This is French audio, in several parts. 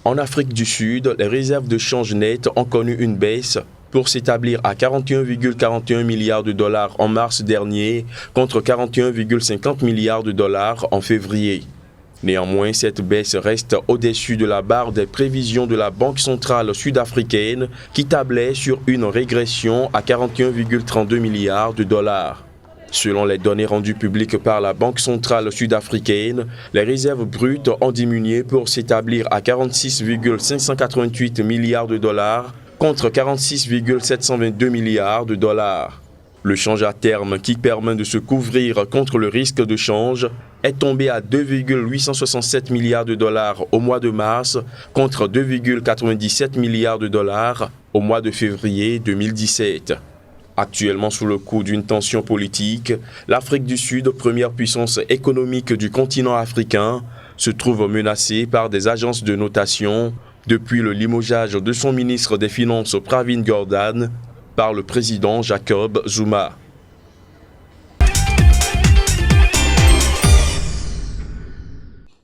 En Afrique du Sud, les réserves de change nettes ont connu une baisse pour s'établir à 41,41 milliards de dollars en mars dernier contre 41,50 milliards de dollars en février. Néanmoins, cette baisse reste au-dessus de la barre des prévisions de la Banque centrale sud-africaine qui tablait sur une régression à 41,32 milliards de dollars. Selon les données rendues publiques par la Banque centrale sud-africaine, les réserves brutes ont diminué pour s'établir à 46,588 milliards de dollars contre 46,722 milliards de dollars. Le change à terme qui permet de se couvrir contre le risque de change est tombé à 2,867 milliards de dollars au mois de mars contre 2,97 milliards de dollars au mois de février 2017. Actuellement sous le coup d'une tension politique, l'Afrique du Sud, première puissance économique du continent africain, se trouve menacée par des agences de notation depuis le limogeage de son ministre des Finances Pravin Gordhan par le président Jacob Zuma.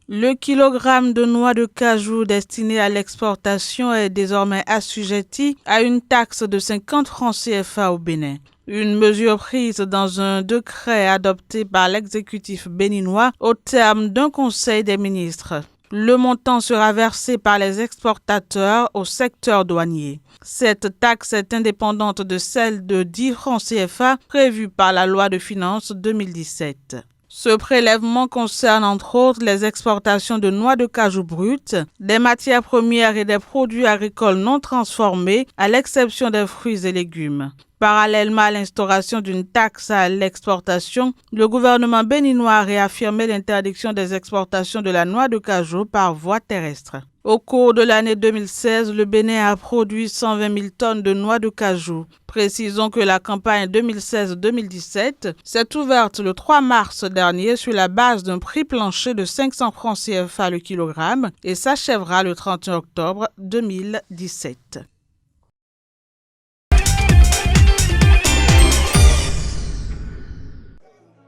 Le kilogramme de noix de cajou destiné à l'exportation est désormais assujetti à une taxe de 50 francs CFA au Bénin. Une mesure prise dans un décret adopté par l'exécutif béninois au terme d'un conseil des ministres. Le montant sera versé par les exportateurs au secteur douanier. Cette taxe est indépendante de celle de 10 francs CFA prévue par la loi de finances 2017. Ce prélèvement concerne entre autres les exportations de noix de cajou brutes, des matières premières et des produits agricoles non transformés, à l'exception des fruits et légumes. Parallèlement à l'instauration d'une taxe à l'exportation, le gouvernement béninois a réaffirmé l'interdiction des exportations de la noix de cajou par voie terrestre. Au cours de l'année 2016, le Bénin a produit 120 000 tonnes de noix de cajou. Précisons que la campagne 2016-2017 s'est ouverte le 3 mars dernier sur la base d'un prix plancher de 500 francs CFA le kilogramme et s'achèvera le 31 octobre 2017.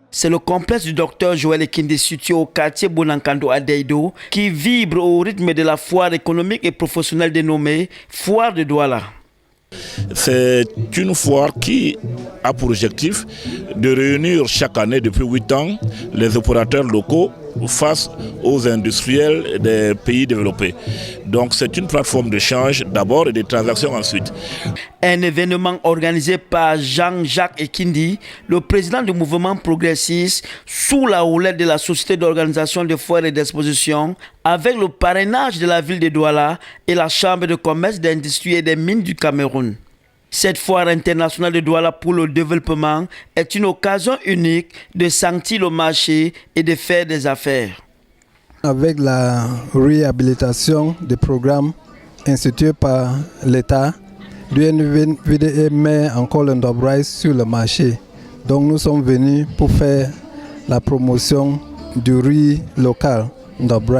C'est le complexe du docteur Joël Ekinde situé au quartier Bonankando à Deido qui vibre au rythme de la foire économique et professionnelle dénommée Foire de Douala. C'est une foire qui a pour objectif de réunir chaque année depuis 8 ans les opérateurs locaux face aux industriels des pays développés. Donc c'est une plateforme d'échange d'abord et de transactions ensuite. Un événement organisé par Jean-Jacques Ekindi, le président du mouvement progressiste, sous la houlette de la Société d'organisation de foires et d'exposition, avec le parrainage de la ville de Douala et la Chambre de commerce, d'industrie et des mines du Cameroun. Cette foire internationale de Douala pour le développement est une occasion unique de sentir le marché et de faire des affaires. Avec la réhabilitation des programmes institués par l'État, l'UNVDE met encore le Ndop sur le marché. Donc nous sommes venus pour faire la promotion du riz local Ndop.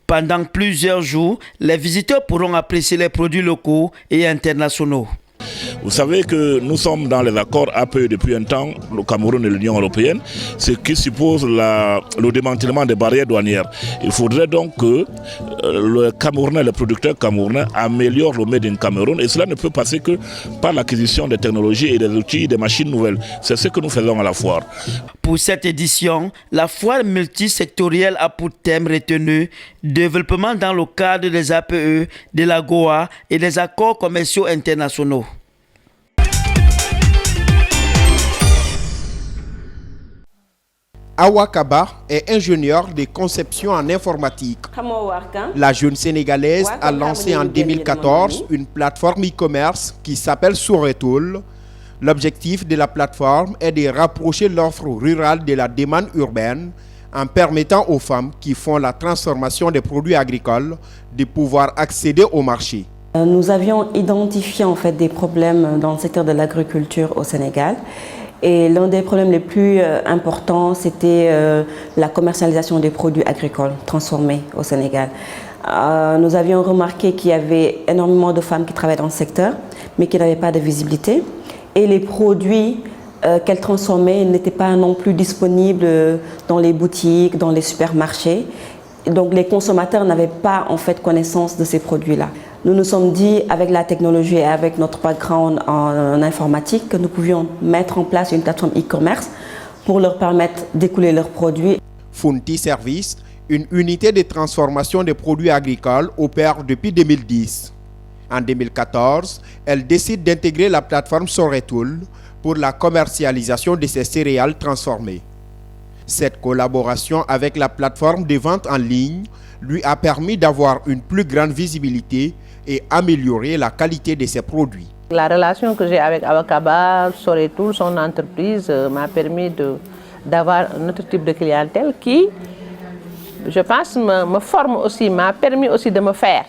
Pendant plusieurs jours, les visiteurs pourront apprécier les produits locaux et internationaux. Vous savez que nous sommes dans les accords APE depuis un temps, le Cameroun et l'Union européenne, ce qui suppose le démantèlement des barrières douanières. Il faudrait donc que le Camerounais, les producteurs camerounais améliorent le Made in Cameroun et cela ne peut passer que par l'acquisition des technologies et des outils, des machines nouvelles. C'est ce que nous faisons à la foire. Pour cette édition, la foire multisectorielle a pour thème retenu « Développement dans le cadre des APE, de la GOA et des accords commerciaux internationaux ». Awa Kaba est ingénieure de conception en informatique. La jeune Sénégalaise a lancé en 2014 une plateforme e-commerce qui s'appelle Souretoul. L'objectif de la plateforme est de rapprocher l'offre rurale de la demande urbaine en permettant aux femmes qui font la transformation des produits agricoles de pouvoir accéder au marché. Nous avions identifié en fait des problèmes dans le secteur de l'agriculture au Sénégal. Et l'un des problèmes les plus importants, c'était la commercialisation des produits agricoles transformés au Sénégal. Nous avions remarqué qu'il y avait énormément de femmes qui travaillaient dans le secteur, mais qui n'avaient pas de visibilité. Et les produits qu'elles transformaient n'étaient pas non plus disponibles dans les boutiques, dans les supermarchés. Donc les consommateurs n'avaient pas en fait connaissance de ces produits-là. Nous nous sommes dit, avec la technologie et avec notre background en informatique, que nous pouvions mettre en place une plateforme e-commerce pour leur permettre d'écouler leurs produits. Funti Service, une unité de transformation des produits agricoles, opère depuis 2010. En 2014, elle décide d'intégrer la plateforme Soretool pour la commercialisation de ces céréales transformées. Cette collaboration avec la plateforme de vente en ligne lui a permis d'avoir une plus grande visibilité et améliorer la qualité de ses produits. La relation que j'ai avec Awakaba, Soretool, son entreprise, m'a permis d'avoir un autre type de clientèle qui, je pense, me forme aussi, m'a permis aussi de me faire.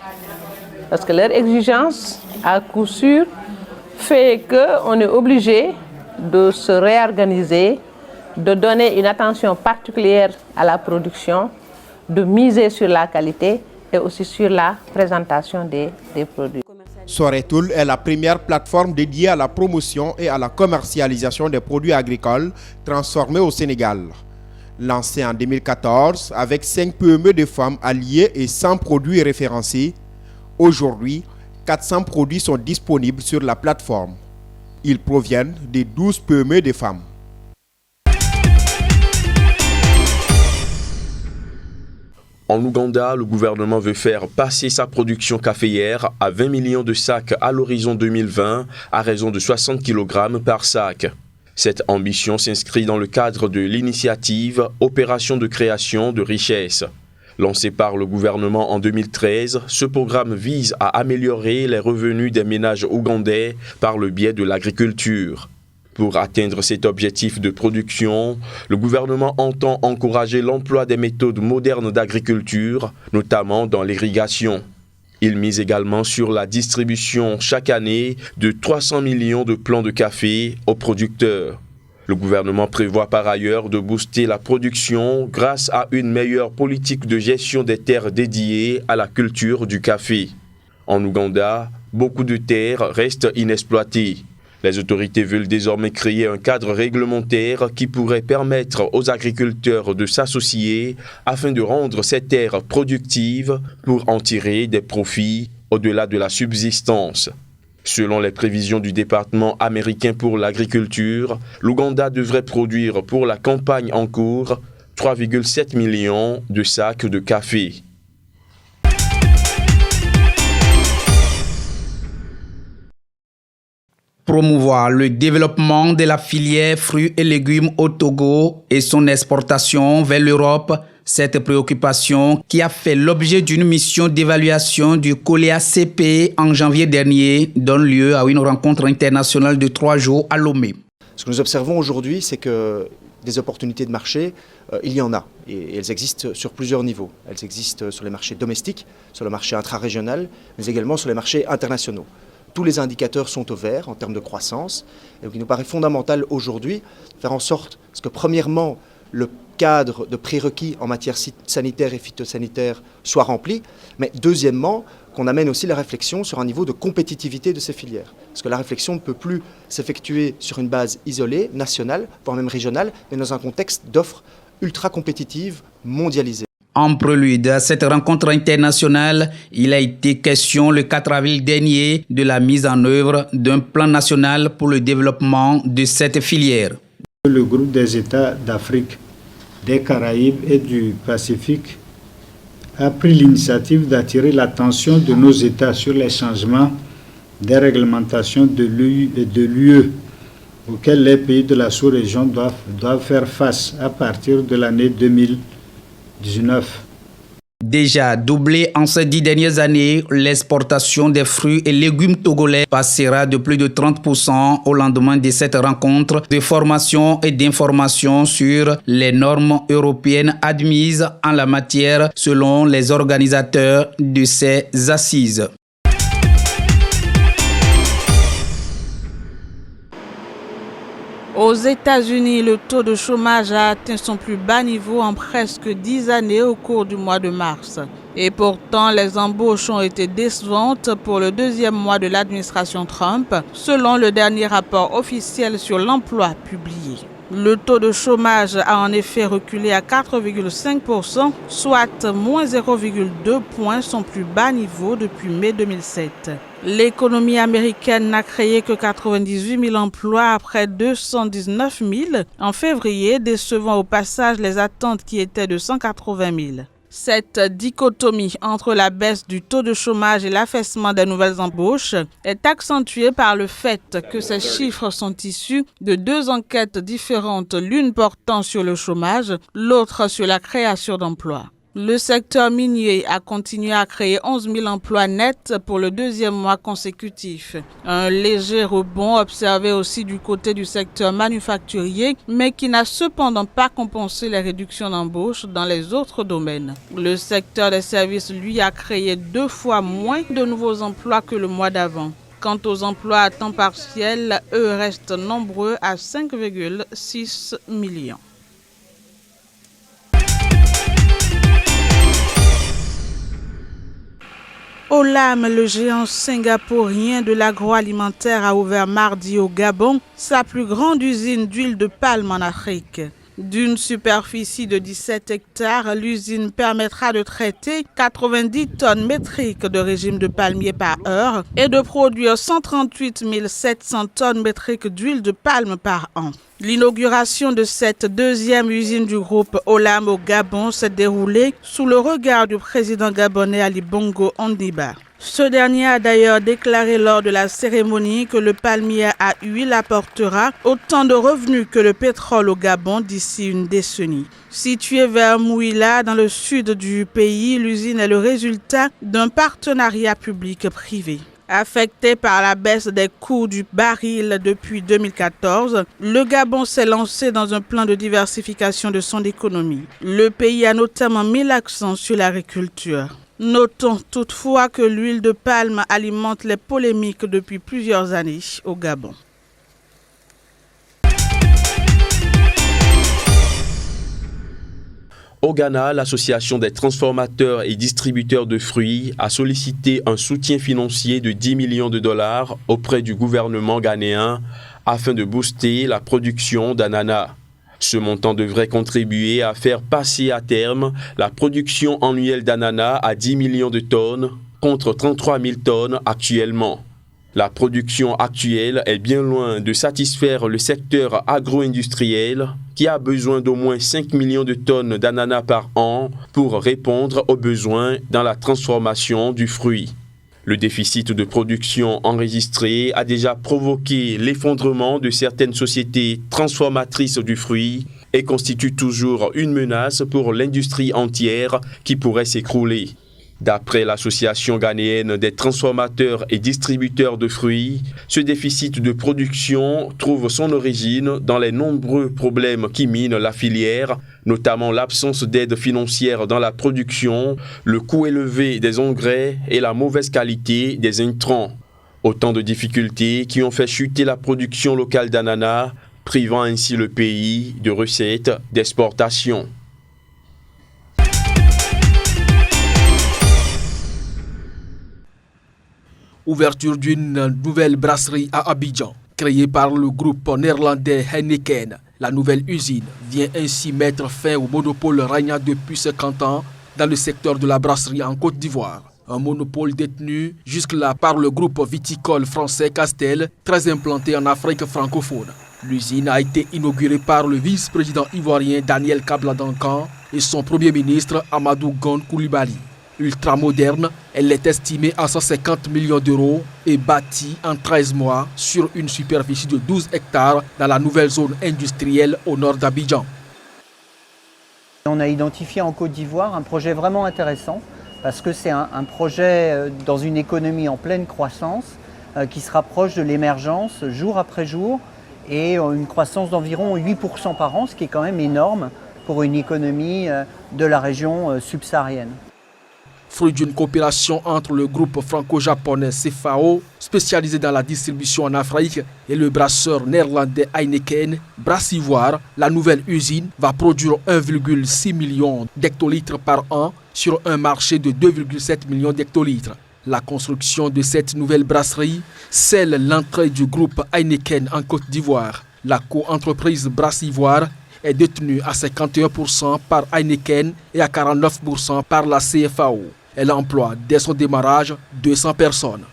Parce que leur exigence, à coup sûr, fait qu'on est obligé de se réorganiser, de donner une attention particulière à la production, de miser sur la qualité et aussi sur la présentation des produits. Soretool est la première plateforme dédiée à la promotion et à la commercialisation des produits agricoles transformés au Sénégal. Lancée en 2014 avec 5 PME de femmes alliées et 100 produits référencés, aujourd'hui, 400 produits sont disponibles sur la plateforme. Ils proviennent des 12 PME de femmes. En Ouganda, le gouvernement veut faire passer sa production caféière à 20 millions de sacs à l'horizon 2020 à raison de 60 kg par sac. Cette ambition s'inscrit dans le cadre de l'initiative Opération de création de richesse. Lancé par le gouvernement en 2013, ce programme vise à améliorer les revenus des ménages ougandais par le biais de l'agriculture. Pour atteindre cet objectif de production, le gouvernement entend encourager l'emploi des méthodes modernes d'agriculture, notamment dans l'irrigation. Il mise également sur la distribution chaque année de 300 millions de plants de café aux producteurs. Le gouvernement prévoit par ailleurs de booster la production grâce à une meilleure politique de gestion des terres dédiées à la culture du café. En Ouganda, beaucoup de terres restent inexploitées. Les autorités veulent désormais créer un cadre réglementaire qui pourrait permettre aux agriculteurs de s'associer afin de rendre ces terres productives pour en tirer des profits au-delà de la subsistance. Selon les prévisions du département américain pour l'agriculture, l'Ouganda devrait produire pour la campagne en cours 3,7 millions de sacs de café. Promouvoir le développement de la filière fruits et légumes au Togo et son exportation vers l'Europe, cette préoccupation qui a fait l'objet d'une mission d'évaluation du COLEA-CP en janvier dernier donne lieu à une rencontre internationale de 3 jours à Lomé. Ce que nous observons aujourd'hui, c'est que des opportunités de marché, il y en a. Et elles existent sur plusieurs niveaux. Elles existent sur les marchés domestiques, sur le marché intra-régional, mais également sur les marchés internationaux. Tous les indicateurs sont au vert en termes de croissance. Et donc il nous paraît fondamental aujourd'hui de faire en sorte que premièrement, le cadre de prérequis en matière sanitaire et phytosanitaire soit rempli, mais deuxièmement, qu'on amène aussi la réflexion sur un niveau de compétitivité de ces filières. Parce que la réflexion ne peut plus s'effectuer sur une base isolée, nationale, voire même régionale, mais dans un contexte d'offres ultra compétitives, mondialisées. En prélude à cette rencontre internationale, il a été question le 4 avril dernier de la mise en œuvre d'un plan national pour le développement de cette filière. Le groupe des États d'Afrique, des Caraïbes et du Pacifique a pris l'initiative d'attirer l'attention de nos États sur les changements des réglementations de l'UE auxquels les pays de la sous-région doivent faire face à partir de l'année 2019. Déjà doublé en ces 10 dernières années, l'exportation des fruits et légumes togolais passera de plus de 30% au lendemain de cette rencontre de formation et d'information sur les normes européennes admises en la matière selon les organisateurs de ces assises. Aux États-Unis, le taux de chômage a atteint son plus bas niveau en presque 10 années au cours du mois de mars. Et pourtant, les embauches ont été décevantes pour le deuxième mois de l'administration Trump, selon le dernier rapport officiel sur l'emploi publié. Le taux de chômage a en effet reculé à 4,5%, soit moins 0,2 points, son plus bas niveau depuis mai 2007. L'économie américaine n'a créé que 98 000 emplois après 219 000 en février, décevant au passage les attentes qui étaient de 180 000. Cette dichotomie entre la baisse du taux de chômage et l'affaissement des nouvelles embauches est accentuée par le fait que ces chiffres sont issus de deux enquêtes différentes, l'une portant sur le chômage, l'autre sur la création d'emplois. Le secteur minier a continué à créer 11 000 emplois nets pour le deuxième mois consécutif. Un léger rebond observé aussi du côté du secteur manufacturier, mais qui n'a cependant pas compensé les réductions d'embauche dans les autres domaines. Le secteur des services, lui, a créé 2 fois moins de nouveaux emplois que le mois d'avant. Quant aux emplois à temps partiel, eux restent nombreux à 5,6 millions. Olam, le géant singapourien de l'agroalimentaire, a ouvert mardi au Gabon sa plus grande usine d'huile de palme en Afrique. D'une superficie de 17 hectares, l'usine permettra de traiter 90 tonnes métriques de régime de palmier par heure et de produire 138 700 tonnes métriques d'huile de palme par an. L'inauguration de cette deuxième usine du groupe Olam au Gabon s'est déroulée sous le regard du président gabonais Ali Bongo Ondimba. Ce dernier a d'ailleurs déclaré lors de la cérémonie que le palmier à huile apportera autant de revenus que le pétrole au Gabon d'ici une décennie. Située vers Mouila, dans le sud du pays, l'usine est le résultat d'un partenariat public-privé. Affecté par la baisse des coûts du baril depuis 2014, le Gabon s'est lancé dans un plan de diversification de son économie. Le pays a notamment mis l'accent sur l'agriculture. Notons toutefois que l'huile de palme alimente les polémiques depuis plusieurs années au Gabon. Au Ghana, l'Association des transformateurs et distributeurs de fruits a sollicité un soutien financier de 10 millions de dollars auprès du gouvernement ghanéen afin de booster la production d'ananas. Ce montant devrait contribuer à faire passer à terme la production annuelle d'ananas à 10 millions de tonnes contre 33 000 tonnes actuellement. La production actuelle est bien loin de satisfaire le secteur agro-industriel qui a besoin d'au moins 5 millions de tonnes d'ananas par an pour répondre aux besoins dans la transformation du fruit. Le déficit de production enregistré a déjà provoqué l'effondrement de certaines sociétés transformatrices du fruit et constitue toujours une menace pour l'industrie entière qui pourrait s'écrouler. D'après l'Association ghanéenne des transformateurs et distributeurs de fruits, ce déficit de production trouve son origine dans les nombreux problèmes qui minent la filière, notamment l'absence d'aide financière dans la production, le coût élevé des engrais et la mauvaise qualité des intrants. Autant de difficultés qui ont fait chuter la production locale d'ananas, privant ainsi le pays de recettes d'exportation. Ouverture d'une nouvelle brasserie à Abidjan, créée par le groupe néerlandais Heineken. La nouvelle usine vient ainsi mettre fin au monopole régnant depuis 50 ans dans le secteur de la brasserie en Côte d'Ivoire. Un monopole détenu jusque-là par le groupe viticole français Castel, très implanté en Afrique francophone. L'usine a été inaugurée par le vice-président ivoirien Daniel Kabla-Dankan et son premier ministre Amadou Gon Coulibaly. Ultramoderne, elle est estimée à 150 millions d'euros et bâtie en 13 mois sur une superficie de 12 hectares dans la nouvelle zone industrielle au nord d'Abidjan. On a identifié en Côte d'Ivoire un projet vraiment intéressant parce que c'est un projet dans une économie en pleine croissance qui se rapproche de l'émergence jour après jour et une croissance d'environ 8% par an, ce qui est quand même énorme pour une économie de la région subsaharienne. Fruit d'une coopération entre le groupe franco-japonais CFAO, spécialisé dans la distribution en Afrique, et le brasseur néerlandais Heineken, Brassivoire, la nouvelle usine va produire 1,6 million d'hectolitres par an sur un marché de 2,7 millions d'hectolitres. La construction de cette nouvelle brasserie scelle l'entrée du groupe Heineken en Côte d'Ivoire. La co-entreprise Brasse-Ivoire est détenue à 51% par Heineken et à 49% par la CFAO. Elle emploie dès son démarrage 200 personnes.